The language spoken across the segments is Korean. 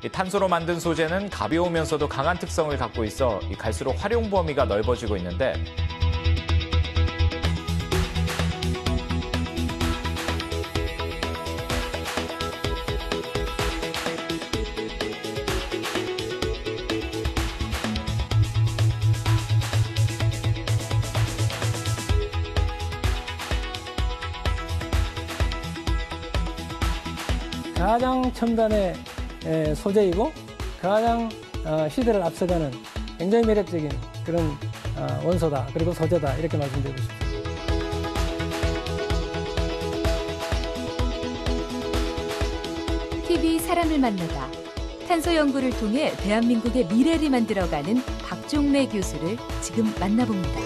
이 탄소로 만든 소재는 가벼우면서도 강한 특성을 갖고 있어 갈수록 활용 범위가 넓어지고 있는데 가장 첨단의 소재이고 가장 시대를 앞서가는 굉장히 매력적인 그런 원소다, 그리고 소재다, 이렇게 말씀드리고 싶습니다. TV 사람을 만나다. 탄소 연구를 통해 대한민국의 미래를 만들어가는 박종래 교수를 지금 만나봅니다.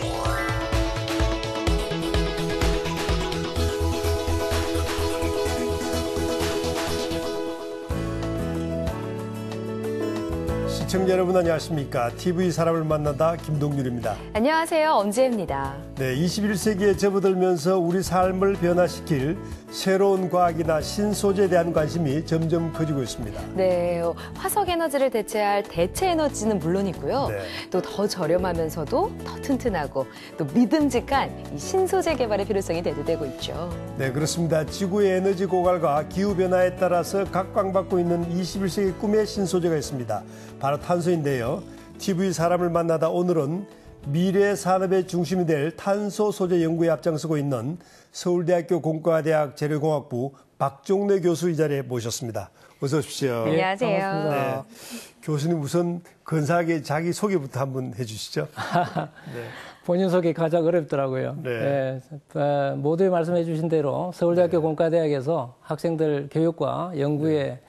시청자 여러분 안녕하십니까? TV 사람을 만나다 김동률입니다. 안녕하세요. 엄지혜입니다. 네, 21세기에 접어들면서 우리 삶을 변화시킬 새로운 과학이나 신소재에 대한 관심이 점점 커지고 있습니다. 네, 화석 에너지를 대체할 대체 에너지는 물론이고요. 네. 또 더 저렴하면서도 더 튼튼하고 또 믿음직한 이 신소재 개발의 필요성이 대두되고 있죠. 네, 그렇습니다. 지구의 에너지 고갈과 기후변화에 따라서 각광받고 있는 21세기 꿈의 신소재가 있습니다. 바로 탄소인데요. TV 사람을 만나다 오늘은 미래 산업의 중심이 될 탄소 소재 연구에 앞장서고 있는 서울대학교 공과대학 재료공학부 박종래 교수 이 자리에 모셨습니다. 어서 오십시오. 네, 안녕하세요. 반갑습니다. 네. 교수님 우선 근사하게 자기 소개부터 한번 해주시죠. 네. 본인 소개 가장 어렵더라고요. 네. 모두 말씀해 주신 대로 서울대학교 공과대학에서 학생들 교육과 연구에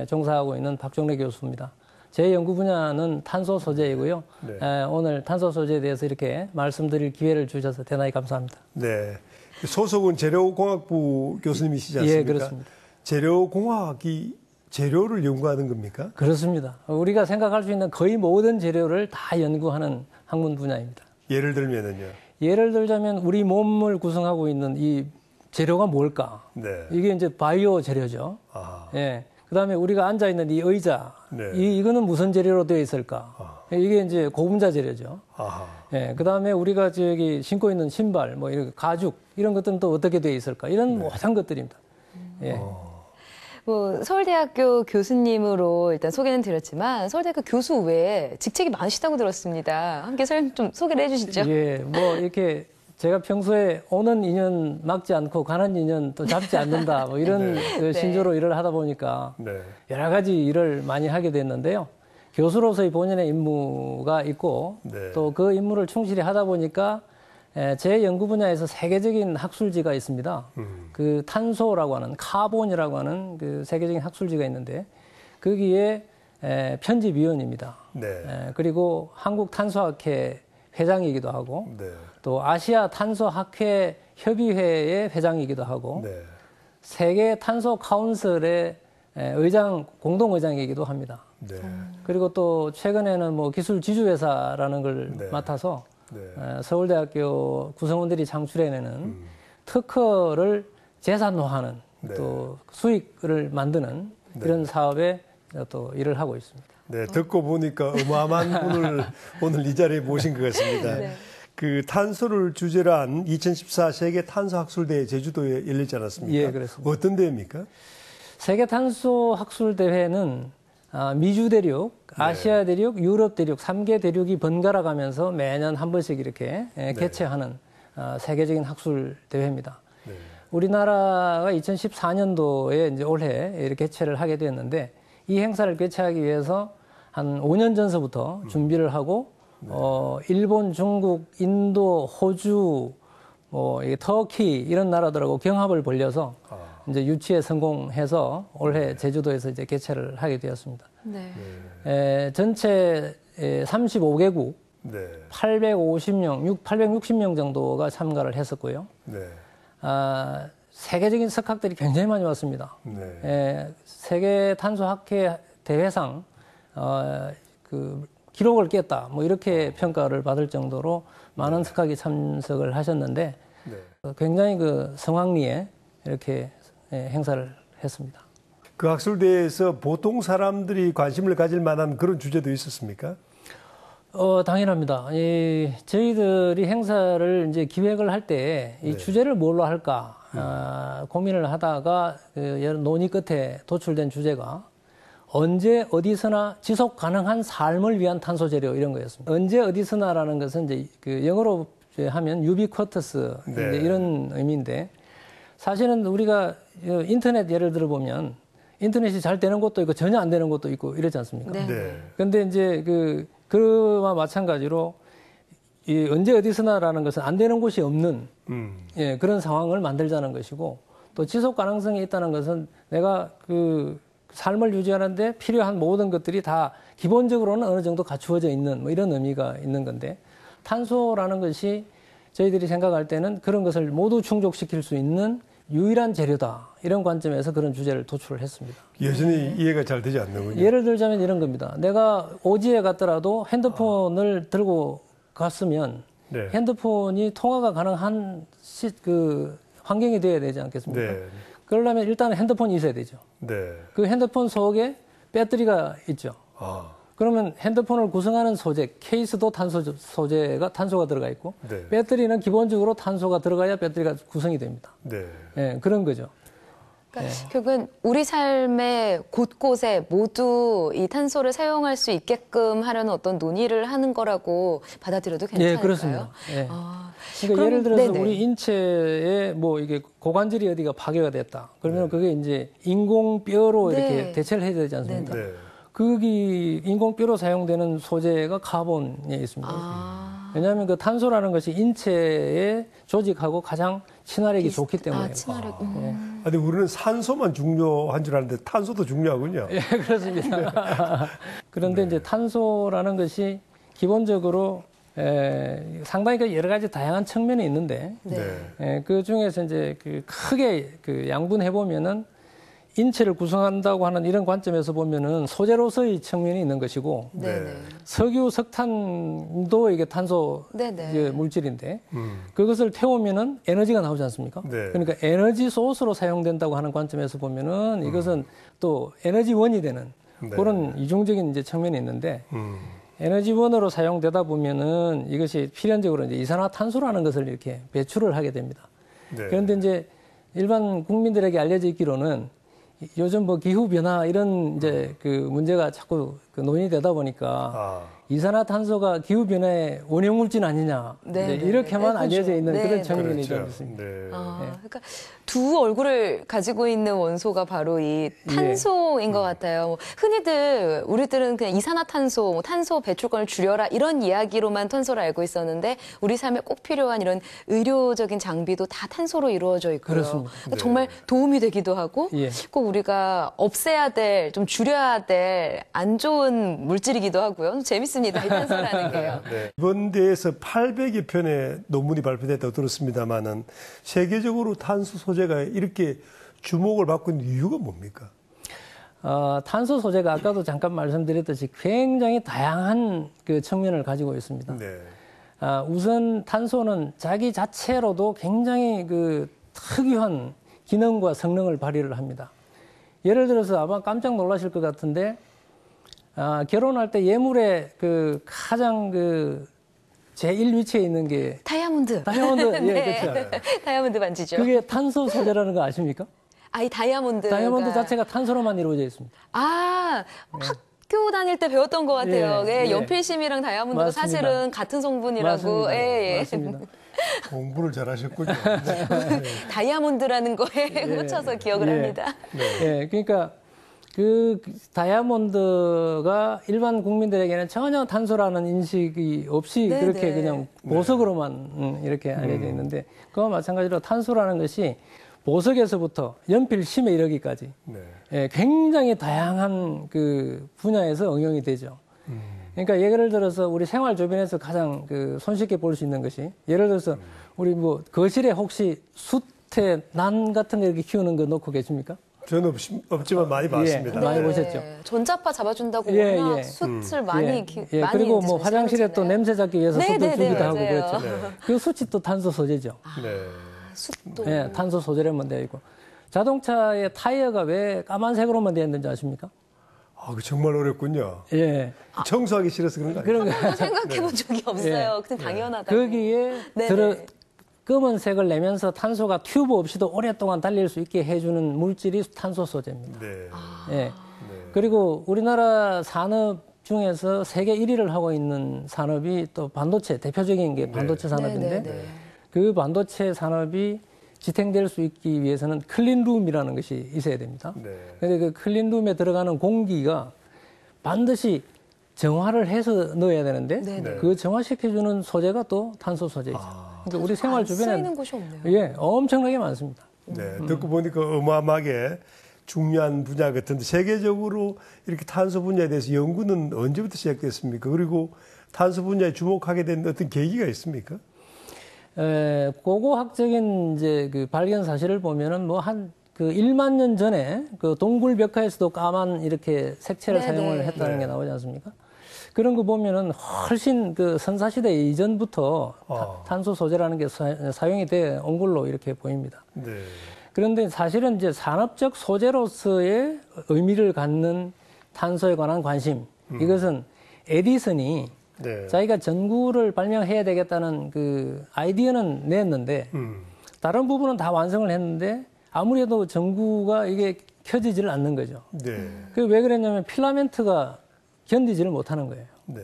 종사하고 있는 박종래 교수입니다. 제 연구 분야는 탄소 소재이고요. 네. 오늘 탄소 소재에 대해서 이렇게 말씀드릴 기회를 주셔서 대단히 감사합니다. 네. 소속은 재료공학부 교수님이시지 않습니까? 예, 그렇습니다. 재료공학이 재료를 연구하는 겁니까? 그렇습니다. 우리가 생각할 수 있는 거의 모든 재료를 다 연구하는 학문 분야입니다. 예를 들면은요. 예를 들자면 우리 몸을 구성하고 있는 이 재료가 뭘까? 네. 이게 이제 바이오 재료죠. 아. 예. 그다음에 우리가 앉아 있는 이 의자, 네. 이거는 무슨 재료로 되어 있을까? 이게 이제 고분자 재료죠. 아하. 예. 그다음에 우리가 저기 신고 있는 신발, 뭐 이런 가죽 이런 것들은 또 어떻게 되어 있을까? 이런 모든 것들입니다. 예. 뭐 서울대학교 교수님으로 일단 소개는 드렸지만 서울대학교 교수 외에 직책이 많으시다고 들었습니다. 함께 좀 소개를 해주시죠. 예. 뭐 이렇게 제가 평소에 오는 인연 막지 않고 가는 인연 또 잡지 않는다. 뭐 이런 그 신조로 일을 하다 보니까 네. 여러 가지 일을 많이 하게 됐는데요. 교수로서의 본인의 임무가 있고 네. 또 그 임무를 충실히 하다 보니까 제 연구 분야에서 세계적인 학술지가 있습니다. 그 탄소라고 하는 카본이라고 하는 그 세계적인 학술지가 있는데 거기에 편집위원입니다. 네. 그리고 한국탄소학회 회장이기도 하고 네. 또 아시아 탄소학회 협의회의 회장이기도 하고 네. 세계 탄소 카운슬의 공동의장이기도 합니다. 네. 그리고 또 최근에는 뭐 기술 지주회사라는 걸 네. 맡아서 네. 서울대학교 구성원들이 창출해내는 특허를 재산화하는 네. 또 수익을 만드는 이런 사업에 또 일을 하고 있습니다. 네, 듣고 보니까 어마어마한 분을 오늘 이 자리에 모신 것 같습니다. 네. 그 탄소를 주제로 한 2014 세계 탄소학술대회 제주도에 열리지 않았습니까? 예, 그렇습니다. 어떤 대회입니까? 세계 탄소 학술 대회는 미주 대륙, 아시아 대륙, 유럽 대륙 3개 대륙이 번갈아 가면서 매년 한 번씩 이렇게 개최하는 세계적인 학술 대회입니다. 네. 우리나라가 2014년도에 이제 올해 이렇게 개최를 하게 되었는데 이 행사를 개최하기 위해서 한 5년 전서부터 준비를 하고 일본, 중국, 인도, 호주, 뭐 터키 이런 나라들하고 경합을 벌려서 이제 유치에 성공해서 올해 제주도에서 이제 개최를 하게 되었습니다. 네. 전체 35개국 네. 860명 정도가 참가를 했었고요. 네. 세계적인 석학들이 굉장히 많이 왔습니다. 네. 세계 탄소학회 대회상 그 기록을 깼다, 뭐 이렇게 평가를 받을 정도로 많은 석학이 참석을 하셨는데 굉장히 그 성황리에 이렇게 행사를 했습니다. 그 학술대회에서 보통 사람들이 관심을 가질 만한 그런 주제도 있었습니까? 당연합니다. 저희들이 행사를 이제 기획을 할 때 이 주제를 뭘로 할까 고민을 하다가 여러 논의 끝에 도출된 주제가 언제 어디서나 지속 가능한 삶을 위한 탄소 재료 이런 거였습니다. 언제 어디서나라는 것은 이제 그 영어로 하면 ubiquitous 네. 이런 의미인데 사실은 우리가 인터넷 예를 들어 보면 인터넷이 잘 되는 곳도 있고 전혀 안 되는 곳도 있고 이러지 않습니까? 네. 네. 그런데 이제 그와 마찬가지로 이 언제 어디서나라는 것은 안 되는 곳이 없는 그런 상황을 만들자는 것이고 또 지속 가능성이 있다는 것은 내가 그 삶을 유지하는데 필요한 모든 것들이 다 기본적으로는 어느 정도 갖추어져 있는 뭐 이런 의미가 있는 건데 탄소라는 것이 저희들이 생각할 때는 그런 것을 모두 충족시킬 수 있는 유일한 재료다. 이런 관점에서 그런 주제를 도출을 했습니다. 여전히 이해가 잘 되지 않는군요. 예를 들자면 이런 겁니다. 내가 오지에 갔더라도 핸드폰을 들고 갔으면 네. 핸드폰이 통화가 가능한 환경이 되어야 되지 않겠습니까? 네. 그러려면 일단 핸드폰이 있어야 되죠. 네. 그 핸드폰 속에 배터리가 있죠. 그러면 핸드폰을 구성하는 소재, 케이스도 탄소가 들어가 있고 네. 배터리는 기본적으로 탄소가 들어가야 배터리가 구성이 됩니다. 네. 예, 그런 거죠. 그러니까 결국은 우리 삶의 곳곳에 모두 이 탄소를 사용할 수 있게끔 하려는 어떤 논의를 하는 거라고 받아들여도 괜찮을까요? 예, 그렇습니다. 예. 그러니까 그럼, 예를 들어서 네네. 우리 인체에 뭐 이게 고관절이 어디가 파괴가 됐다. 그러면 그게 이제 인공뼈로 네. 이렇게 대체를 해야 되지 않습니까? 네. 거기 인공뼈로 사용되는 소재가 카본에 있습니다. 왜냐하면 그 탄소라는 것이 인체의 조직하고 가장 친화력이 좋기 때문에. 친화력. 근데 우리는 산소만 중요한 줄 아는데 탄소도 중요하군요. 예, 그렇습니다. 그런데 이제 탄소라는 것이 기본적으로 상당히 여러 가지 다양한 측면이 있는데 그 중에서 이제 크게 양분해 보면은 인체를 구성한다고 하는 이런 관점에서 보면은 소재로서의 측면이 있는 것이고 석유, 석탄도 이게 탄소 물질인데 그것을 태우면은 에너지가 나오지 않습니까? 네. 그러니까 에너지 소스로 사용된다고 하는 관점에서 보면은 이것은 또 에너지원이 되는 그런 이중적인 이제 측면이 있는데 에너지원으로 사용되다 보면은 이것이 필연적으로 이제 이산화탄소라는 것을 이렇게 배출을 하게 됩니다. 그런데 이제 일반 국민들에게 알려져 있기로는 요즘 뭐 기후 변화 이런 이제 그 문제가 자꾸 논의되다 보니까 이산화탄소가 기후 변화의 원형 물질 아니냐 이렇게만 알려져 있는 그런 측면이 좀 있습니다. 그러니까 두 얼굴을 가지고 있는 원소가 바로 이 탄소인 것 같아요. 뭐 흔히들 우리들은 그냥 이산화탄소, 뭐 탄소 배출권을 줄여라 이런 이야기로만 탄소를 알고 있었는데 우리 삶에 꼭 필요한 이런 의료적인 장비도 다 탄소로 이루어져 있고요. 그렇습니다. 그러니까 정말 도움이 되기도 하고 꼭 우리가 없애야 될, 좀 줄여야 될 안 좋은 물질이기도 하고요. 재밌습니다. 이 탄소라는 게요. 이번 대회에서 800여 편의 논문이 발표됐다고 들었습니다만은 세계적으로 탄소 소재가 이렇게 주목을 받고 있는 이유가 뭡니까? 탄소 소재가 아까도 잠깐 말씀드렸듯이 굉장히 다양한 그 측면을 가지고 있습니다. 우선 탄소는 자기 자체로도 굉장히 그 특유한 기능과 성능을 발휘를 합니다. 예를 들어서 아마 깜짝 놀라실 것 같은데 결혼할 때 예물에 그 가장 그 제일 위치에 있는 게 다이아몬드. 그렇죠. 다이아몬드 반지죠. 그게 탄소 소재라는 거 아십니까? 이 다이아몬드 자체가 탄소로만 이루어져 있습니다. 학교 다닐 때 배웠던 것 같아요. 연필심이랑 다이아몬드가 맞습니다. 사실은 같은 성분이라고. 맞습니다. 공부를 잘하셨군요. 다이아몬드라는 거에 꽂혀서 기억을 합니다. 그러니까 그 다이아몬드가 일반 국민들에게는 전혀 탄소라는 인식이 없이 그렇게 그냥 보석으로만 이렇게 알려져 있는데 그와 마찬가지로 탄소라는 것이 보석에서부터 연필심에 이르기까지 굉장히 다양한 그 분야에서 응용이 되죠. 그러니까 예를 들어서 우리 생활 주변에서 가장 그 손쉽게 볼 수 있는 것이 예를 들어서 우리 뭐 거실에 혹시 숯에 난 같은 거 이렇게 키우는 거 놓고 계십니까? 저는 없지만 많이 봤습니다. 많이 보셨죠. 전자파 잡아준다고 워낙 숯을 많이 그리고 뭐 화장실에 또 냄새 잡기 위해서 숯을 주기도 하고 그렇죠. 그 숯이 또 탄소 소재죠. 숯도. 탄소 소재로만 되어 있고. 자동차의 타이어가 왜 까만색으로만 되어 있는지 아십니까? 아, 그 정말 어렵군요. 예. 청소하기 싫어서 그런 거 아니에요? 그런 거. 생각해 본 적이 없어요. 그냥 당연하다고. 거기에 네네. 검은색을 내면서 탄소가 튜브 없이도 오랫동안 달릴 수 있게 해주는 물질이 탄소 소재입니다. 네. 예. 그리고 우리나라 산업 중에서 세계 1위를 하고 있는 산업이 또 반도체, 대표적인 게 반도체 산업인데 네네네. 그 반도체 산업이 지탱될 수 있기 위해서는 클린룸이라는 것이 있어야 됩니다. 네. 그런데 그 클린룸에 들어가는 공기가 반드시 정화를 해서 넣어야 되는데 네네. 그 정화시켜주는 소재가 또 탄소 소재이죠. 그러니까 우리 생활 안 주변에 쓰이는 곳이 없네요. 예, 엄청나게 많습니다. 네. 듣고 보니까 어마어마하게 중요한 분야 같은데 세계적으로 이렇게 탄소 분야에 대해서 연구는 언제부터 시작됐습니까? 그리고 탄소 분야에 주목하게 된 어떤 계기가 있습니까? 고고학적인 이제 그 발견 사실을 보면은 뭐 한 그 1만 년 전에 그 동굴 벽화에서도 까만 이렇게 색채를 네네. 사용을 했다는 네. 게 나오지 않습니까? 그런 거 보면은 훨씬 그 선사시대 이전부터 탄소 소재라는 게 사용이 돼 온 걸로 이렇게 보입니다. 네. 그런데 사실은 이제 산업적 소재로서의 의미를 갖는 탄소에 관한 관심, 이것은 에디슨이 네. 자기가 전구를 발명해야 되겠다는 그 아이디어는 냈는데 다른 부분은 다 완성을 했는데 아무래도 전구가 이게 켜지지를 않는 거죠. 네. 그 왜 그랬냐면 필라멘트가 견디지를 못하는 거예요. 네.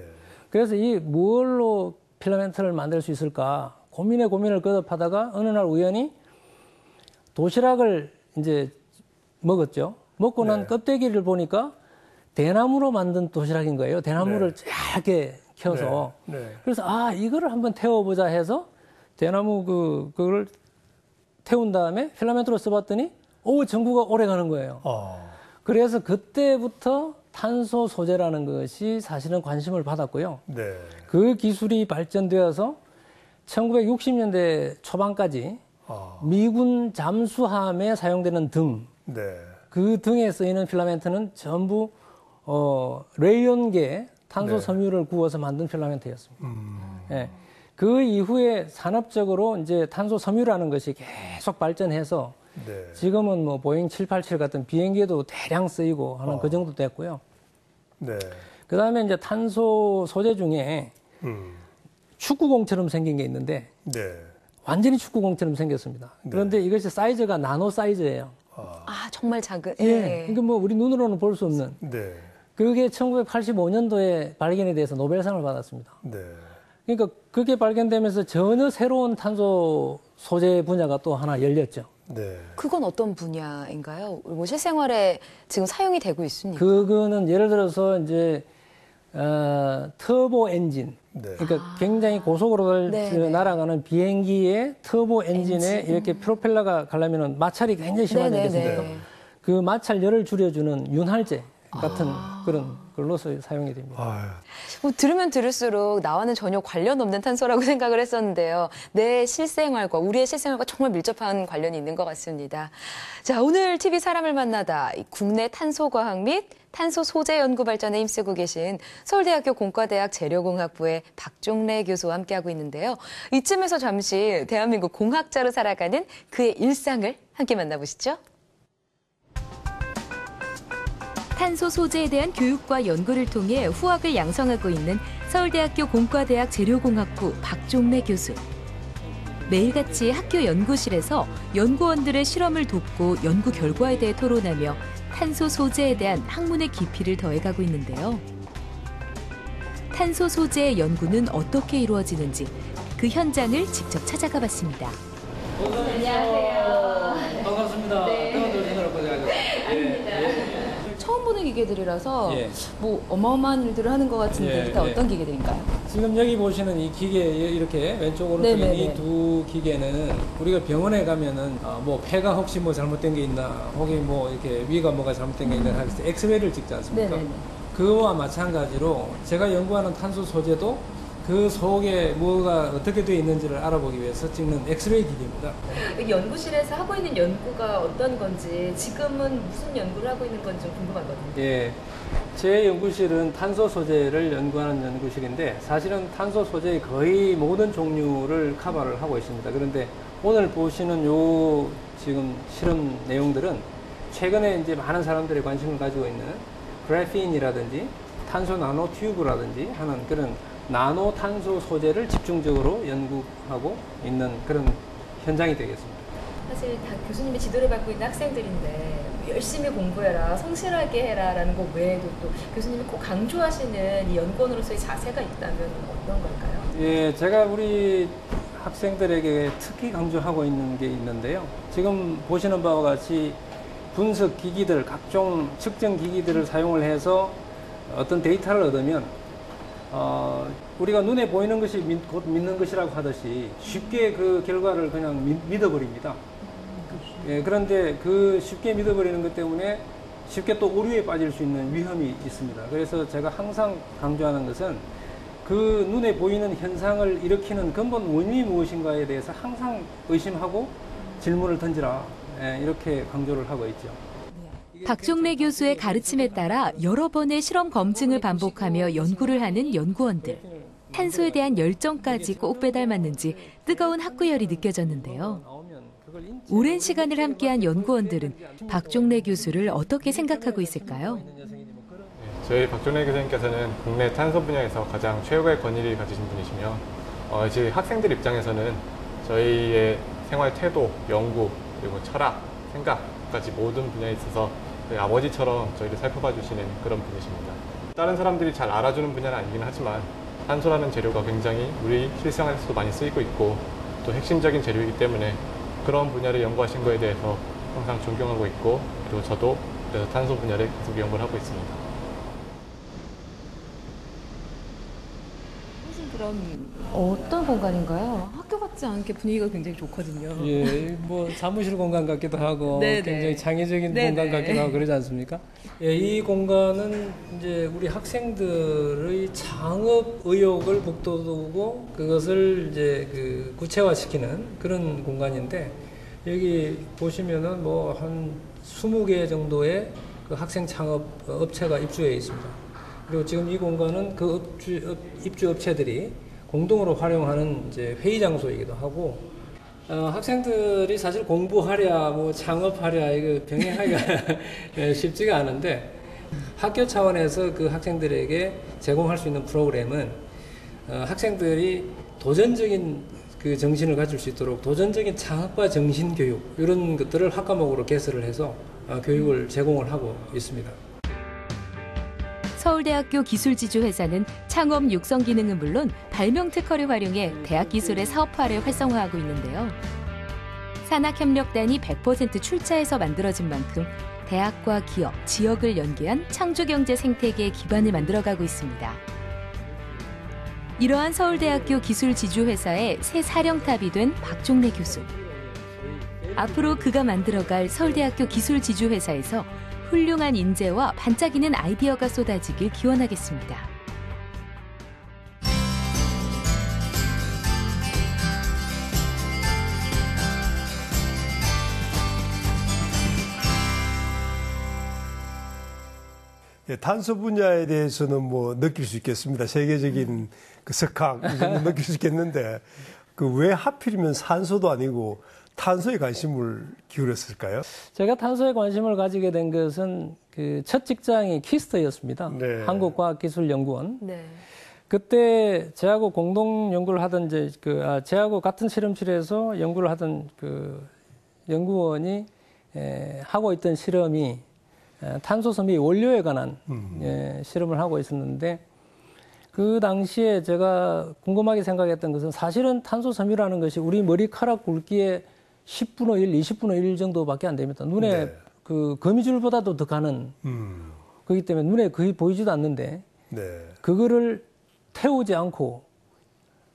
그래서 이 무얼로 필라멘트를 만들 수 있을까 고민을 거듭하다가 어느 날 우연히 도시락을 이제 먹었죠. 먹고 난 네. 껍데기를 보니까 대나무로 만든 도시락인 거예요. 대나무를 쫙게 켜서. 네. 네. 그래서 아, 이거를 한번 태워보자 해서 대나무 그거를 태운 다음에 필라멘트로 써봤더니 전구가 오래 가는 거예요. 그래서 그때부터 탄소 소재라는 것이 사실은 관심을 받았고요. 네. 그 기술이 발전되어서 1960년대 초반까지 미군 잠수함에 사용되는 등, 네. 그 등에 쓰이는 필라멘트는 전부 레이온계 탄소 네. 섬유를 구워서 만든 필라멘트였습니다. 예. 그 이후에 산업적으로 이제 탄소 섬유라는 것이 계속 발전해서 네. 지금은 뭐 보잉 787 같은 비행기에도 대량 쓰이고 하는 그 정도 됐고요. 네. 그 다음에 이제 탄소 소재 중에 축구공처럼 생긴 게 있는데 네. 완전히 축구공처럼 생겼습니다. 그런데 이것이 사이즈가 나노 사이즈예요. 아, 정말 작은. 예. 그러니까 뭐 우리 눈으로는 볼 수 없는. 네. 그게 1985년도에 발견이 돼서 노벨상을 받았습니다. 네. 그러니까 그게 발견되면서 전혀 새로운 탄소 소재 분야가 또 하나 열렸죠. 네. 그건 어떤 분야인가요? 뭐 실생활에 지금 사용이 되고 있습니까? 그거는 예를 들어서 이제 터보 엔진. 네. 그러니까 굉장히 고속으로 네네. 날아가는 비행기의 터보 엔진에 이렇게 프로펠러가 가려면은 마찰이 굉장히 심하지 않겠습니까? 네네네. 그 마찰열을 줄여주는 윤활제 같은 그런 걸로서 사용이 됩니다. 아유. 뭐 들으면 들을수록 나와는 전혀 관련 없는 탄소라고 생각을 했었는데요. 내 실생활과 우리의 실생활과 정말 밀접한 관련이 있는 것 같습니다. 자, 오늘 TV 사람을 만나다 국내 탄소과학 및 탄소 소재 연구 발전에 힘쓰고 계신 서울대학교 공과대학 재료공학부의 박종래 교수와 함께하고 있는데요. 이쯤에서 잠시 대한민국 공학자로 살아가는 그의 일상을 함께 만나보시죠. 탄소 소재에 대한 교육과 연구를 통해 후학을 양성하고 있는 서울대학교 공과대학 재료공학부 박종래 교수. 매일같이 학교 연구실에서 연구원들의 실험을 돕고 연구 결과에 대해 토론하며 탄소 소재에 대한 학문의 깊이를 더해가고 있는데요. 탄소 소재의 연구는 어떻게 이루어지는지 그 현장을 직접 찾아가 봤습니다. 안녕하세요. 반갑습니다. 처음 보는 기계들이라서 예. 뭐 어마어마한 일들을 하는 것 같은데 예, 일단 예. 어떤 기계들인가요? 지금 여기 보시는 이 기계 이렇게 왼쪽으로 보이는 네네네. 이 두 기계는 우리가 병원에 가면은 뭐 폐가 혹시 뭐 잘못된 게 있나 혹이 뭐 이렇게 위가 뭐가 잘못된 게 있나 하면서 엑스레이를 찍지 않습니까? 네네네. 그와 마찬가지로 제가 연구하는 탄소 소재도 그 속에 뭐가 어떻게 되어 있는지를 알아보기 위해서 찍는 엑스레이 기계입니다. 여기 연구실에서 하고 있는 연구가 어떤 건지 지금은 무슨 연구를 하고 있는 건지 좀 궁금하거든요. 예. 제 연구실은 탄소 소재를 연구하는 연구실인데 사실은 탄소 소재의 거의 모든 종류를 커버를 하고 있습니다. 그런데 오늘 보시는 요 지금 실험 내용들은 최근에 이제 많은 사람들이 관심을 가지고 있는 그래핀이라든지 탄소 나노 튜브라든지 하는 그런 나노 탄소 소재를 집중적으로 연구하고 있는 그런 현장이 되겠습니다. 사실 다 교수님의 지도를 받고 있는 학생들인데 열심히 공부해라, 성실하게 해라라는 것 외에도 또 교수님이 꼭 강조하시는 이 연구원으로서의 자세가 있다면 어떤 걸까요? 예, 제가 우리 학생들에게 특히 강조하고 있는 게 있는데요. 지금 보시는 바와 같이 분석 기기들, 각종 측정 기기들을 사용을 해서 어떤 데이터를 얻으면 우리가 눈에 보이는 것이 곧 믿는 것이라고 하듯이 쉽게 그 결과를 그냥 믿어버립니다. 예, 그런데 그 쉽게 믿어버리는 것 때문에 쉽게 또 오류에 빠질 수 있는 위험이 있습니다. 그래서 제가 항상 강조하는 것은 그 눈에 보이는 현상을 일으키는 근본 원인이 무엇인가에 대해서 항상 의심하고 질문을 던지라, 예, 이렇게 강조를 하고 있죠. 박종래 교수의 가르침에 따라 여러 번의 실험 검증을 반복하며 연구를 하는 연구원들. 탄소에 대한 열정까지 꼭 배닮았는지 뜨거운 학구열이 느껴졌는데요. 오랜 시간을 함께한 연구원들은 박종래 교수를 어떻게 생각하고 있을까요? 저희 박종래 교수님께서는 국내 탄소 분야에서 가장 최고의 권위를 가지신 분이시며 이제 학생들 입장에서는 저희의 생활 태도, 연구, 그리고 철학, 생각까지 모든 분야에 있어서 저희 아버지처럼 저희를 살펴봐 주시는 그런 분이십니다. 다른 사람들이 잘 알아주는 분야는 아니긴 하지만 탄소라는 재료가 굉장히 우리 실생활에서도 많이 쓰이고 있고 또 핵심적인 재료이기 때문에 그런 분야를 연구하신 거에 대해서 항상 존경하고 있고 그리고 저도 그래서 탄소 분야를 계속 연구를 하고 있습니다. 그럼 어떤 공간인가요? 학교 같지 않게 분위기가 굉장히 좋거든요. 예, 뭐 사무실 공간 같기도 하고 네네. 굉장히 창의적인 네네. 공간 같기도 하고 그러지 않습니까? 예, 이 공간은 이제 우리 학생들의 창업 의욕을 북돋우고 그것을 이제 그 구체화시키는 그런 공간인데 여기 보시면은 뭐 한 20개 정도의 그 학생 창업 업체가 입주해 있습니다. 그리고 지금 이 공간은 그 입주 업체들이 공동으로 활용하는 이제 회의 장소이기도 하고, 학생들이 사실 공부하랴, 뭐 창업하랴, 이거 병행하기가 쉽지가 않은데, 학교 차원에서 그 학생들에게 제공할 수 있는 프로그램은, 학생들이 도전적인 그 정신을 가질 수 있도록 도전적인 창업과 정신 교육, 이런 것들을 학과목으로 개설을 해서 교육을 제공을 하고 있습니다. 서울대학교 기술지주회사는 창업 육성 기능은 물론 발명 특허를 활용해 대학 기술의 사업화를 활성화하고 있는데요. 산학협력단이 100% 출자해서 만들어진 만큼 대학과 기업, 지역을 연계한 창조경제 생태계의 기반을 만들어가고 있습니다. 이러한 서울대학교 기술지주회사의 새 사령탑이 된 박종래 교수. 앞으로 그가 만들어갈 서울대학교 기술지주회사에서 훌륭한 인재와 반짝이는 아이디어가 쏟아지길 기원하겠습니다. 예, 탄소 분야에 대해서는 뭐 느낄 수 있겠습니다. 세계적인 그 석학 이 정도 느낄 수 있겠는데 그 왜 하필이면 산소도 아니고 탄소에 관심을 기울였을까요? 제가 탄소에 관심을 가지게 된 것은 그 첫 직장이 키스터였습니다. 네. 한국과학기술연구원. 네. 그때 저하고 공동 연구를 하던 저하고 같은 실험실에서 연구를 하던 그 연구원이 하고 있던 실험이 탄소 섬유 원료에 관한 실험을 하고 있었는데 그 당시에 제가 궁금하게 생각했던 것은 사실은 탄소 섬유라는 것이 우리 머리카락 굵기의 10분의 1, 20분의 1 정도밖에 안 됩니다. 눈에 네. 그 거미줄보다도 더 가는 그렇기 때문에 눈에 거의 보이지도 않는데 네. 그거를 태우지 않고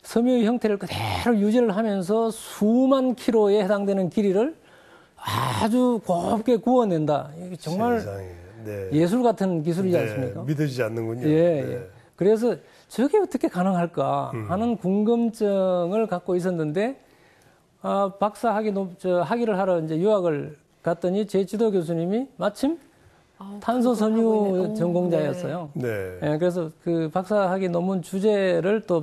섬유의 형태를 그대로 유지를 하면서 수만 킬로에 해당되는 길이를 아주 곱게 구워낸다. 이게 정말 세상에. 네. 예술 같은 기술이지 네, 않습니까? 믿어지지 않는군요. 예, 네. 예. 그래서 저게 어떻게 가능할까 하는 궁금증을 갖고 있었는데 박사 학위를 하러 이제 유학을 갔더니 제 지도 교수님이 마침 탄소 그거 하고 섬유 있네. 전공자였어요. 네. 예, 그래서 그 박사학위 논문 주제를 또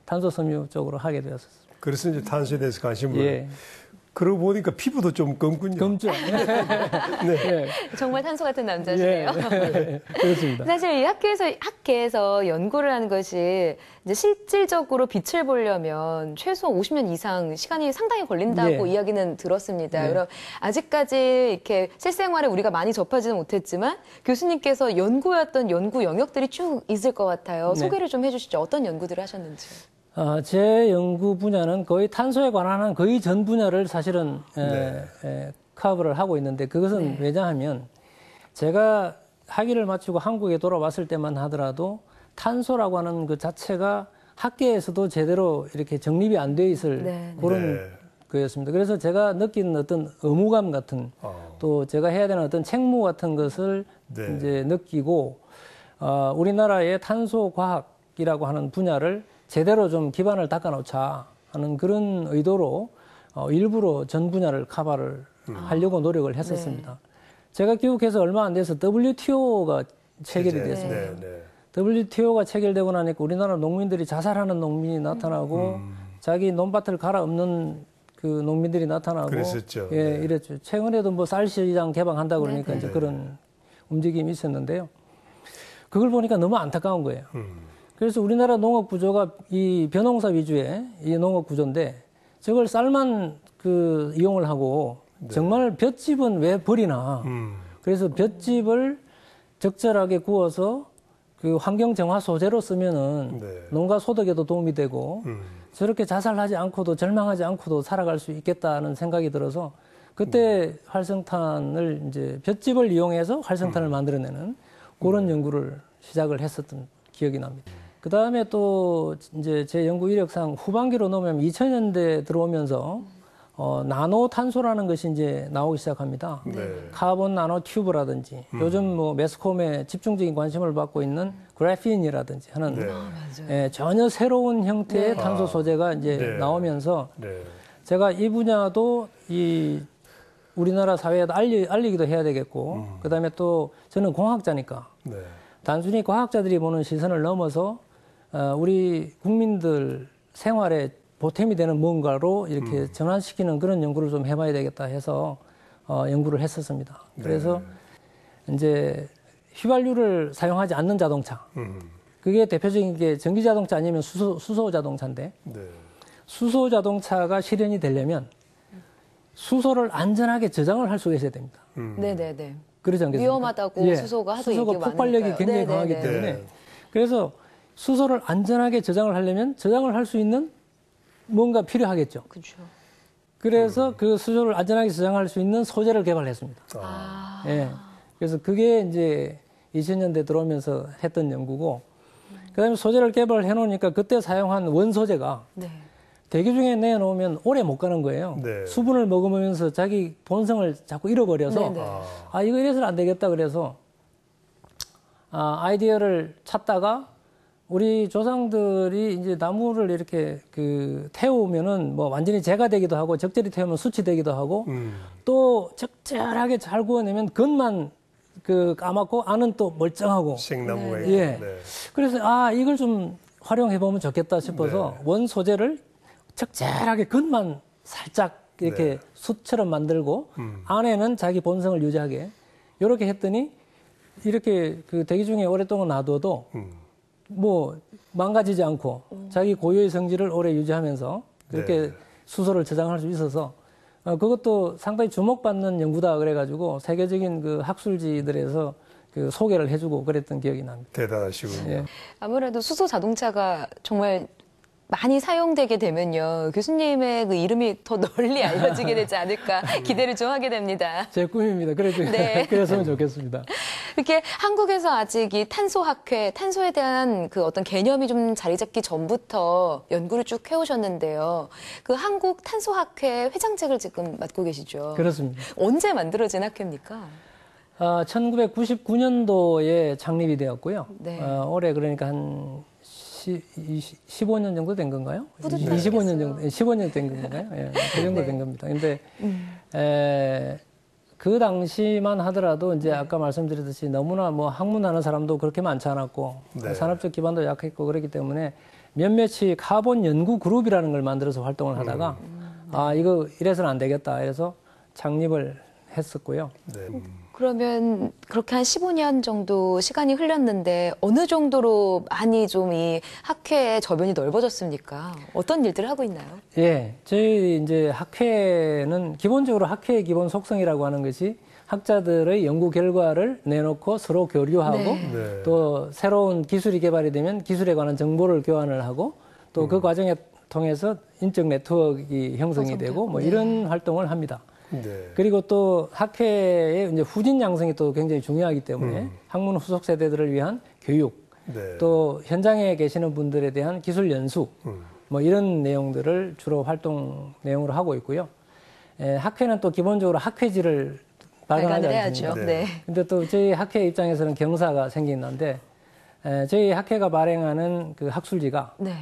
탄소 섬유 쪽으로 하게 되었어요. 그래서 이제 탄소에 대해서 관심을. 예. 그러고 보니까 피부도 좀 검군요. 검죠. 네. 정말 탄소 같은 남자시네요. 그렇습니다. 사실 이 학계에서 연구를 하는 것이 이제 실질적으로 빛을 보려면 최소 50년 이상 시간이 상당히 걸린다고 예. 이야기는 들었습니다. 네. 그럼 아직까지 이렇게 실생활에 우리가 많이 접하지는 못했지만 교수님께서 연구했던 연구 영역들이 쭉 있을 것 같아요. 네. 소개를 좀 해주시죠. 어떤 연구들을 하셨는지. 제 연구 분야는 거의 탄소에 관한 거의 전 분야를 사실은 커버를 하고 있는데 그것은 왜냐하면 제가 학위를 마치고 한국에 돌아왔을 때만 하더라도 탄소라고 하는 그 자체가 학계에서도 제대로 이렇게 정립이 안 돼 있을 그런 거였습니다. 그래서 제가 느낀 어떤 의무감 같은 또 제가 해야 되는 어떤 책무 같은 것을 이제 느끼고 우리나라의 탄소 과학이라고 하는 분야를 제대로 좀 기반을 닦아놓자 하는 그런 의도로 일부러 전 분야를 커버를 하려고 노력을 했었습니다. 제가 귀국해서 얼마 안 돼서 WTO가 체결이 됐습니다. WTO가 체결되고 나니까 우리나라 농민들이 자살하는 농민이 나타나고 자기 논밭을 갈아엎는 그 농민들이 나타나고 그랬었죠. 예, 이랬죠. 최근에도 뭐 쌀시장 개방한다 그러니까 이제 그런 움직임이 있었는데요. 그걸 보니까 너무 안타까운 거예요. 그래서 우리나라 농업 구조가 이 벼농사 위주의 이 농업 구조인데 저걸 쌀만 그 이용을 하고 정말 볏짚은 왜 버리나. 그래서 볏짚을 적절하게 구워서 그 환경 정화 소재로 쓰면은 농가 소득에도 도움이 되고 저렇게 자살하지 않고도 절망하지 않고도 살아갈 수 있겠다는 생각이 들어서 그때 활성탄을 이제 볏짚을 이용해서 활성탄을 만들어내는 그런 연구를 시작을 했었던 기억이 납니다. 그 다음에 또 이제 제 연구 이력상 후반기로 넘으면 2000년대 들어오면서 나노 탄소라는 것이 이제 나오기 시작합니다. 카본 나노 튜브라든지 요즘 뭐 매스컴에 집중적인 관심을 받고 있는 그래핀이라든지 하는 전혀 새로운 형태의 탄소 소재가 이제 나오면서 제가 이 분야도 이 우리나라 사회에 알리기도 해야 되겠고 그다음에 또 저는 공학자니까 단순히 과학자들이 보는 시선을 넘어서 우리 국민들 생활에 보탬이 되는 뭔가로 이렇게 전환시키는 그런 연구를 좀 해봐야 되겠다 해서 연구를 했었습니다. 그래서 이제 휘발유를 사용하지 않는 자동차. 그게 대표적인 게 전기 자동차 아니면 수소 자동차인데 수소 자동차가 실현이 되려면 수소를 안전하게 저장을 할 수가 있어야 됩니다. 네네네. 그러지 않겠습니까? 위험하다고 수소가 하도 수소가 얘기가 폭발력이 많으니까요. 굉장히 강하기 때문에 그래서 수소를 안전하게 저장을 하려면 저장을 할 수 있는 뭔가 필요하겠죠. 그렇죠. 그래서 그 수소를 안전하게 저장할 수 있는 소재를 개발했습니다. 예. 그래서 그게 이제 2000년대 들어오면서 했던 연구고 그다음에 소재를 개발해 놓으니까 그때 사용한 원소재가 대기 중에 내놓으면 오래 못 가는 거예요. 수분을 머금으면서 자기 본성을 자꾸 잃어버려서 이거 이래서는 안 되겠다 그래서 아이디어를 찾다가 우리 조상들이 이제 나무를 이렇게 그 태우면은 뭐 완전히 재가 되기도 하고 적절히 태우면 숯이 되기도 하고 또 적절하게 잘 구워내면 겉만 그 까맣고 안은 또 멀쩡하고 생나무가 그래서 이걸 좀 활용해 보면 좋겠다 싶어서 원 소재를 적절하게 겉만 살짝 이렇게 숯처럼 만들고 안에는 자기 본성을 유지하게 이렇게 했더니 이렇게 그 대기 중에 오랫동안 놔둬도 뭐 망가지지 않고 자기 고유의 성질을 오래 유지하면서 그렇게 수소를 저장할 수 있어서 그것도 상당히 주목받는 연구다 그래가지고 세계적인 그 학술지들에서 그 소개를 해주고 그랬던 기억이 납니다. 대단하시군요. 아무래도 수소 자동차가 정말 많이 사용되게 되면요. 교수님의 그 이름이 더 널리 알려지게 되지 않을까 기대를 좀 하게 됩니다. 제 꿈입니다. 그랬으면 좋겠습니다. 이렇게 한국에서 아직 이 탄소학회, 탄소에 대한 그 어떤 개념이 좀 자리 잡기 전부터 연구를 쭉 해오셨는데요. 그 한국 탄소학회 회장직을 지금 맡고 계시죠. 그렇습니다. 언제 만들어진 학회입니까? 1999년도에 창립이 되었고요. 올해 그러니까 한 15년 정도 된 건가요? 25년 정도, 15년 된 건가요? 예, 그 정도 된 겁니다. 근데, 그 당시만 하더라도 이제 아까 말씀드렸듯이 너무나 뭐 학문하는 사람도 그렇게 많지 않았고 네. 산업적 기반도 약했고 그렇기 때문에 몇몇이 카본 연구 그룹이라는 걸 만들어서 활동을 하다가 아 이거 이래서는 안 되겠다 이래서 창립을 했었고요. 네. 그러면 그렇게 한 15년 정도 시간이 흘렀는데 어느 정도로 많이 좀 이 학회의 저변이 넓어졌습니까? 어떤 일들을 하고 있나요? 예, 저희 이제 학회는 기본적으로 학회의 기본 속성이라고 하는 것이 학자들의 연구 결과를 내놓고 서로 교류하고 네. 또 새로운 기술이 개발이 되면 기술에 관한 정보를 교환을 하고 또 그 과정에 통해서 인적 네트워크가 형성이 되고 뭐 이런 활동을 합니다. 네. 그리고 또 학회의 이제 후진 양성이 또 굉장히 중요하기 때문에 학문 후속 세대들을 위한 교육, 네. 또 현장에 계시는 분들에 대한 기술 연수, 뭐 이런 내용들을 주로 활동 내용으로 하고 있고요. 학회는 또 기본적으로 학회지를 발간하지 않습니까? 해야죠. 네. 근데 또 저희 학회 입장에서는 경사가 생기는데 저희 학회가 발행하는 그 학술지가 네.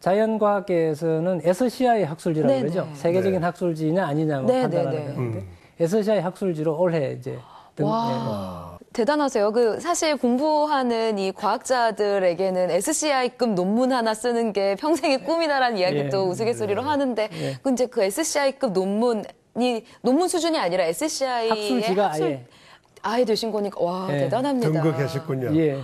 자연과학계에서는 SCI 학술지라고 네네. 그러죠. 세계적인 네. 학술지냐 아니냐고 네네네. 판단하는 건데 SCI 학술지로 올해 이제 와, 대단하세요. 사실 공부하는 이 과학자들에게는 SCI급 논문 하나 쓰는 게 평생의 꿈이다라는 이야기도 우스갯소리로 하는데, 근데 그 SCI급 논문 수준이 아니라 SCI의 학술지가 아예 되신 거니까, 와, 대단합니다. 등극하셨군요. 예.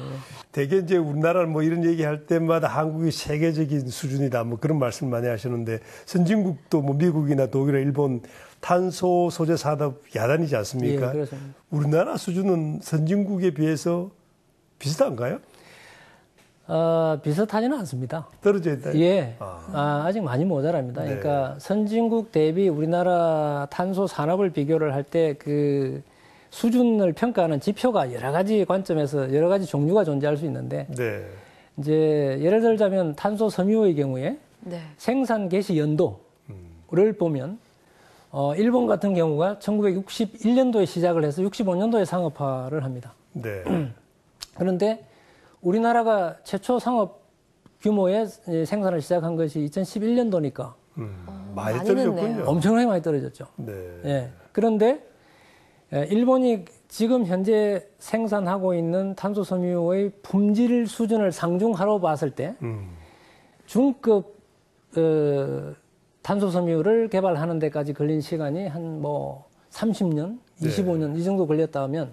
되게 이제 우리나라는 뭐 이런 얘기할 때마다 한국이 세계적인 수준이다 뭐 그런 말씀 많이 하시는데 선진국도 뭐 미국이나 독일이나 일본 탄소 소재 산업 야단이지 않습니까? 예, 그렇습니다. 우리나라 수준은 선진국에 비해서 비슷한가요? 비슷하지는 않습니다. 떨어져 있다. 예. 아직 많이 모자랍니다. 네. 그러니까 선진국 대비 우리나라 탄소 산업을 비교를 할 때 그 수준을 평가하는 지표가 여러 가지 관점에서 여러 가지 종류가 존재할 수 있는데 네. 이제 예를 들자면 탄소 섬유의 경우에 네. 생산 개시 연도를 보면 일본 같은 경우가 1961년도에 시작을 해서 65년도에 상업화를 합니다. 네. 그런데 우리나라가 최초 상업 규모의 생산을 시작한 것이 2011년도니까 많이 많이 떨어졌군요. 늦네요. 엄청나게 많이 떨어졌죠. 네. 예. 그런데 일본이 지금 현재 생산하고 있는 탄소 섬유의 품질 수준을 상중하로 봤을 때 중급 탄소 섬유를 개발하는 데까지 걸린 시간이 한 뭐 30년, 25년 이 정도 걸렸다 하면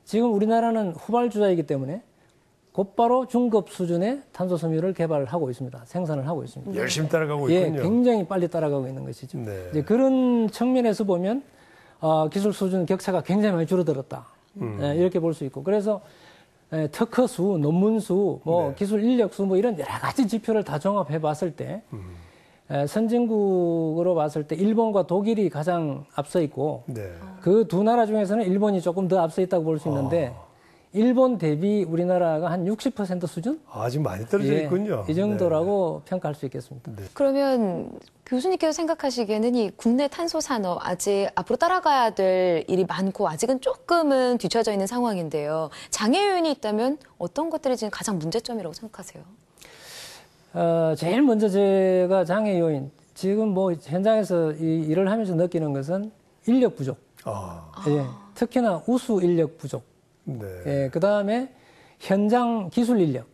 지금 우리나라는 후발주자이기 때문에 곧바로 중급 수준의 탄소 섬유를 개발하고 있습니다. 생산을 하고 있습니다. 열심히 따라가고 예, 있군요. 굉장히 빨리 따라가고 있는 것이죠. 네. 이제 그런 측면에서 보면 기술 수준 격차가 굉장히 많이 줄어들었다. 이렇게 볼 수 있고 그래서 특허 수, 논문 수, 뭐 기술 인력 수, 뭐 이런 여러 가지 지표를 다 종합해 봤을 때 선진국으로 봤을 때 일본과 독일이 가장 앞서 있고 네. 그 두 나라 중에서는 일본이 조금 더 앞서 있다고 볼 수 있는데 일본 대비 우리나라가 한 60% 수준? 아직 많이 떨어져 있군요. 이 정도라고 평가할 수 있겠습니다. 그러면 교수님께서 생각하시기에는 이 국내 탄소 산업 아직 앞으로 따라가야 될 일이 많고 아직은 조금은 뒤처져 있는 상황인데요. 장애 요인이 있다면 어떤 것들이 지금 가장 문제점이라고 생각하세요? 제일 먼저 제가 장애 요인, 지금 뭐 현장에서 이 일을 하면서 느끼는 것은 인력 부족. 예, 특히나 우수 인력 부족. 네. 예, 그 다음에 현장 기술 인력.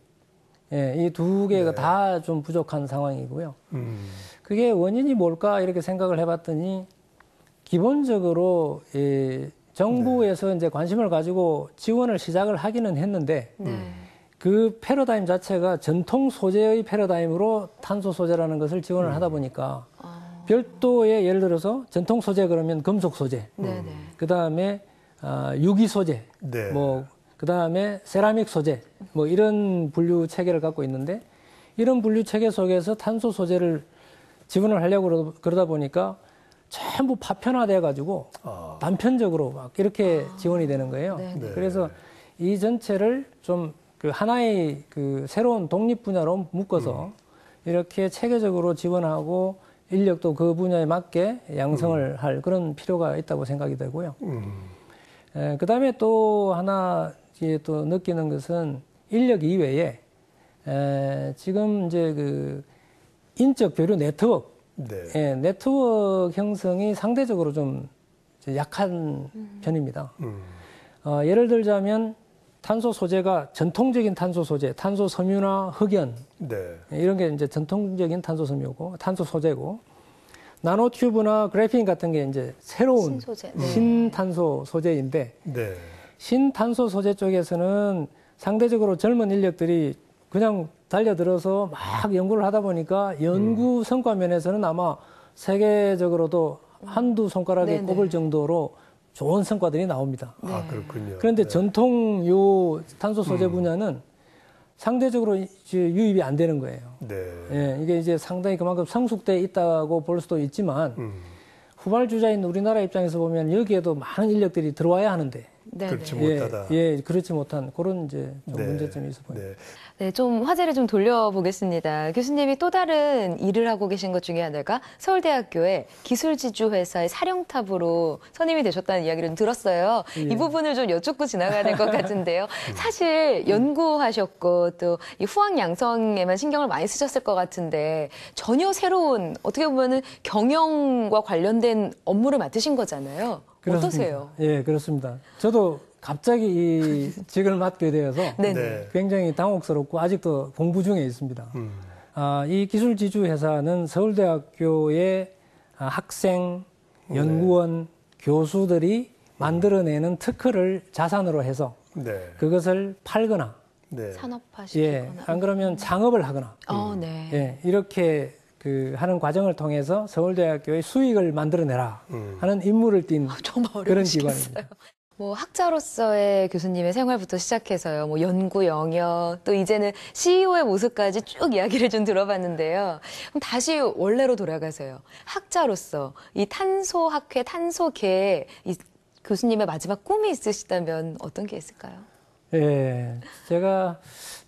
예, 이 두 개가 다 좀 부족한 상황이고요. 그게 원인이 뭘까 이렇게 생각을 해봤더니 기본적으로 정부에서 이제 관심을 가지고 지원을 시작을 하기는 했는데 그 패러다임 자체가 전통 소재의 패러다임으로 탄소 소재라는 것을 지원을 하다 보니까 별도의 예를 들어서 전통 소재 그러면 금속 소재, 그 다음에 유기 소재, 네. 뭐 그다음에 세라믹 소재, 뭐 이런 분류 체계를 갖고 있는데 이런 분류 체계 속에서 탄소 소재를 지원을 하려고 그러다 보니까 전부 파편화돼 가지고 단편적으로 막 이렇게 지원이 되는 거예요. 그래서 이 전체를 좀 그 하나의 그 새로운 독립 분야로 묶어서 이렇게 체계적으로 지원하고 인력도 그 분야에 맞게 양성을 할 그런 필요가 있다고 생각이 되고요. 그 다음에 또 하나 또 느끼는 것은 인력 이외에 지금 이제 그 인적 교류 네트워크, 네트워크 형성이 상대적으로 좀 이제 약한 편입니다. 예를 들자면 탄소 소재가 전통적인 탄소 소재, 탄소 섬유나 흑연 네. 이런 게 이제 전통적인 탄소 섬유고 탄소 소재고 나노 튜브나 그래핀 같은 게 이제 새로운 신소재. 네. 신탄소 소재인데 네. 신탄소 소재 쪽에서는 상대적으로 젊은 인력들이 그냥 달려들어서 막 연구를 하다 보니까 연구 성과 면에서는 아마 세계적으로도 한두 손가락에 네네. 꼽을 정도로 좋은 성과들이 나옵니다. 아, 그렇군요. 그런데 네. 전통 요 탄소 소재 분야는 상대적으로 이제 유입이 안 되는 거예요. 네. 예, 이게 이제 상당히 그만큼 성숙돼 있다고 볼 수도 있지만 후발주자인 우리나라 입장에서 보면 여기에도 많은 인력들이 들어와야 하는데 네, 그렇지 네. 못하다. 예, 그렇지 못한 그런 이제 좀 네. 문제점이 있어 보여요. 네. 네, 좀 화제를 좀 돌려보겠습니다. 교수님이 또 다른 일을 하고 계신 것 중에 하나가 서울대학교의 기술지주회사의 사령탑으로 선임이 되셨다는 이야기를 좀 들었어요. 이 부분을 좀 여쭙고 지나가야 될 것 같은데요. 사실 연구하셨고 또 이 후학 양성에만 신경을 많이 쓰셨을 것 같은데 전혀 새로운 어떻게 보면은 경영과 관련된 업무를 맡으신 거잖아요. 그렇습니다. 어떠세요? 예, 그렇습니다. 저도 갑자기 이 직을 맡게 되어서 네네. 네. 굉장히 당혹스럽고 아직도 공부 중에 있습니다. 이 기술지주 회사는 서울대학교의 학생, 연구원, 교수들이 만들어내는 특허를 자산으로 해서 네. 그것을 팔거나, 네. 산업화시키거나. 예, 안 그러면 창업을 하거나, 네. 예, 이렇게 하는 과정을 통해서 서울대학교의 수익을 만들어내라 하는 임무를 띈 정말 그런 어려우시겠어요. 기관입니다. 뭐 학자로서의 교수님의 생활부터 시작해서요. 뭐 연구 영역 또 이제는 CEO의 모습까지 쭉 이야기를 좀 들어봤는데요. 그럼 다시 원래로 돌아가세요. 학자로서 이 탄소학회, 탄소계에 이 교수님의 마지막 꿈이 있으시다면 어떤 게 있을까요? 예, 제가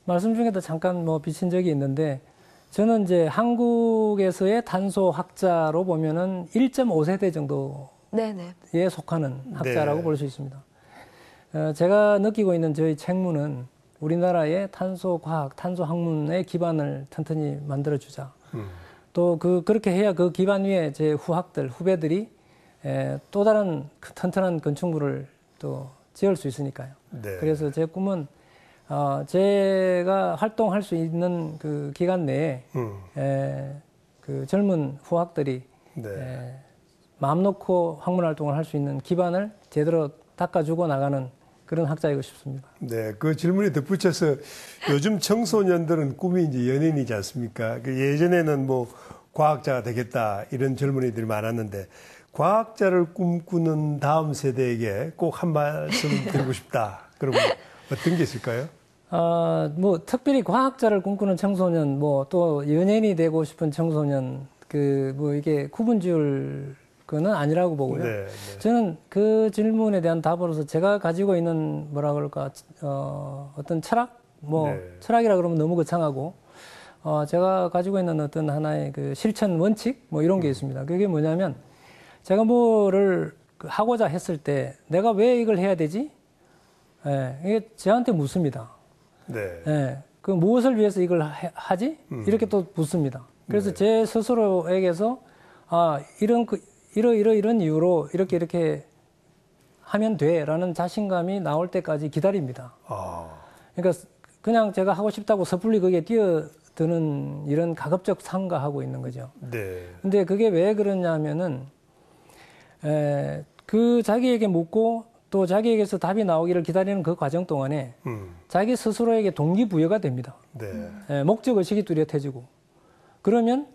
말씀 중에도 잠깐 뭐 비친 적이 있는데 저는 이제 한국에서의 탄소 학자로 보면은 1.5세대 정도에 네네. 속하는 학자라고 네. 볼 수 있습니다. 제가 느끼고 있는 저희 책무는 우리나라의 탄소 과학, 탄소 학문의 기반을 튼튼히 만들어주자. 또 그렇게 해야 그 기반 위에 제 후배들이 또 다른 튼튼한 건축물을 또 지을 수 있으니까요. 네. 그래서 제 꿈은 제가 활동할 수 있는 그 기간 내에 그 젊은 후학들이 네. 마음 놓고 학문 활동을 할 수 있는 기반을 제대로 닦아주고 나가는 그런 학자이고 싶습니다. 네, 그 질문에 덧붙여서 요즘 청소년들은 꿈이 이제 연예인이지 않습니까? 그 예전에는 뭐 과학자가 되겠다 이런 젊은이들이 많았는데 과학자를 꿈꾸는 다음 세대에게 꼭 한 말씀 드리고 싶다. 그러면 어떤 게 있을까요? 뭐 특별히 과학자를 꿈꾸는 청소년, 뭐 또 연예인이 되고 싶은 청소년, 뭐 이게 구분 지을 거는 아니라고 보고요. 네, 네. 저는 그 질문에 대한 답으로서 제가 가지고 있는 뭐라 그럴까, 어떤 철학? 네. 철학이라 그러면 너무 거창하고, 제가 가지고 있는 어떤 하나의 그 실천 원칙? 뭐 이런 게 있습니다. 그게 뭐냐면, 제가 뭐를 하고자 했을 때, 내가 왜 이걸 해야 되지? 예, 이게 저한테 묻습니다. 네. 예, 그 무엇을 위해서 이걸 하지? 이렇게 또 묻습니다. 그래서 제 스스로에게서, 이런 이유로 이렇게 하면 돼. 라는 자신감이 나올 때까지 기다립니다. 그러니까 그냥 제가 하고 싶다고 섣불리 거기에 뛰어드는 이런 가급적 삼가하고 있는 거죠. 네. 근데 그게 왜 그러냐면은, 그 자기에게 묻고 또 자기에게서 답이 나오기를 기다리는 그 과정 동안에 자기 스스로에게 동기부여가 됩니다. 네. 목적의식이 뚜렷해지고. 그러면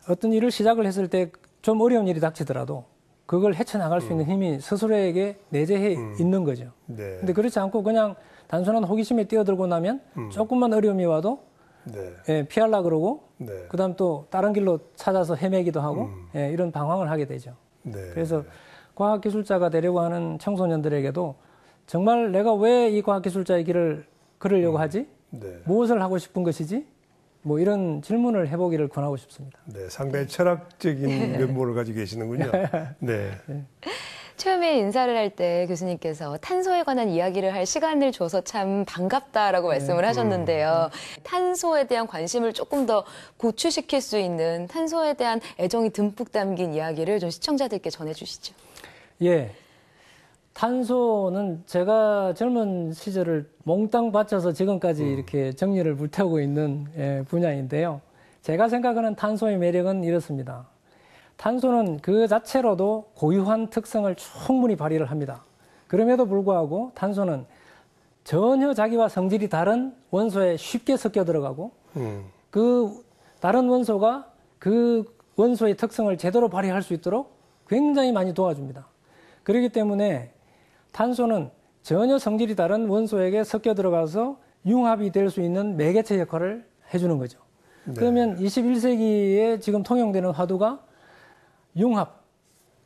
어떤 일을 시작을 했을 때 좀 어려운 일이 닥치더라도 그걸 헤쳐나갈 수 있는 힘이 스스로에게 내재해 있는 거죠. 네. 근데 그렇지 않고 그냥 단순한 호기심에 뛰어들고 나면 조금만 어려움이 와도 네. 피하려고 그러고 네. 그다음 또 다른 길로 찾아서 헤매기도 하고 이런 방황을 하게 되죠. 네. 그래서 과학기술자가 되려고 하는 청소년들에게도 정말 내가 왜 이 과학기술자의 길을 걸으려고 하지? 네. 무엇을 하고 싶은 것이지? 뭐 이런 질문을 해보기를 권하고 싶습니다. 네. 상당히 철학적인 면모를 가지고 계시는군요. 네. 처음에 인사를 할 때 교수님께서 탄소에 관한 이야기를 할 시간을 줘서 참 반갑다라고 말씀을 하셨는데요. 탄소에 대한 관심을 조금 더 고취시킬 수 있는 탄소에 대한 애정이 듬뿍 담긴 이야기를 좀 시청자들께 전해주시죠. 예. 탄소는 제가 젊은 시절을 몽땅 바쳐서 지금까지 이렇게 정리를 불태우고 있는 분야인데요. 제가 생각하는 탄소의 매력은 이렇습니다. 탄소는 그 자체로도 고유한 특성을 충분히 발휘를 합니다. 그럼에도 불구하고 탄소는 전혀 자기와 성질이 다른 원소에 쉽게 섞여 들어가고 그 다른 원소가 그 원소의 특성을 제대로 발휘할 수 있도록 굉장히 많이 도와줍니다. 그렇기 때문에 탄소는 전혀 성질이 다른 원소에게 섞여 들어가서 융합이 될 수 있는 매개체 역할을 해주는 거죠. 네. 그러면 21세기에 지금 통용되는 화두가 융합,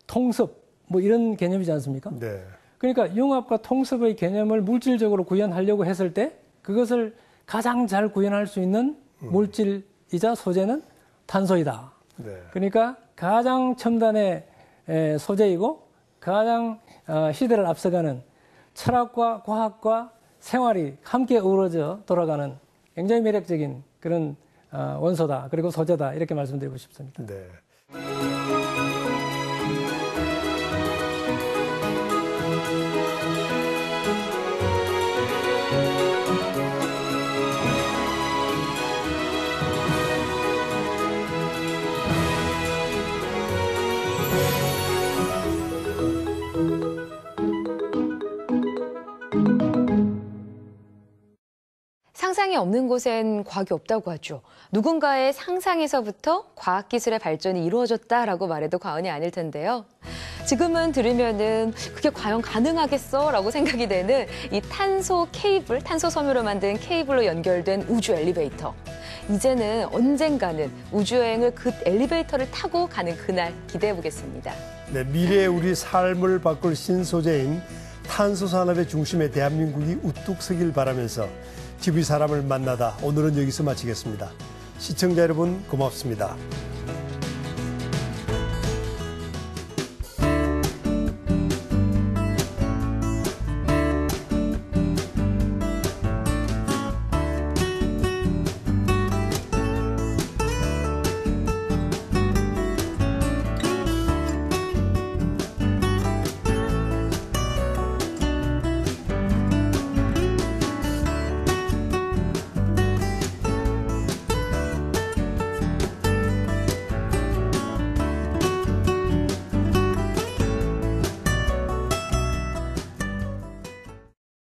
통습 뭐 이런 개념이지 않습니까? 네. 그러니까 융합과 통습의 개념을 물질적으로 구현하려고 했을 때 그것을 가장 잘 구현할 수 있는 물질이자 소재는 탄소이다. 네. 그러니까 가장 첨단의 소재이고 가장 시대를 앞서가는 철학과 과학과 생활이 함께 어우러져 돌아가는 굉장히 매력적인 그런 원소다. 그리고 소재다. 이렇게 말씀드리고 싶습니다. 네. 상상이 없는 곳엔 과학이 없다고 하죠. 누군가의 상상에서부터 과학기술의 발전이 이루어졌다라고 말해도 과언이 아닐 텐데요. 지금은 들으면은 그게 과연 가능하겠어? 라고 생각이 되는 이 탄소 케이블, 탄소 섬유로 만든 케이블로 연결된 우주 엘리베이터. 이제는 언젠가는 우주여행을 그 엘리베이터를 타고 가는 그날 기대해 보겠습니다. 네, 미래의 우리 삶을 바꿀 신소재인 탄소 산업의 중심에 대한민국이 우뚝 서길 바라면서 TV 사람을 만나다 오늘은 여기서 마치겠습니다. 시청자 여러분 고맙습니다.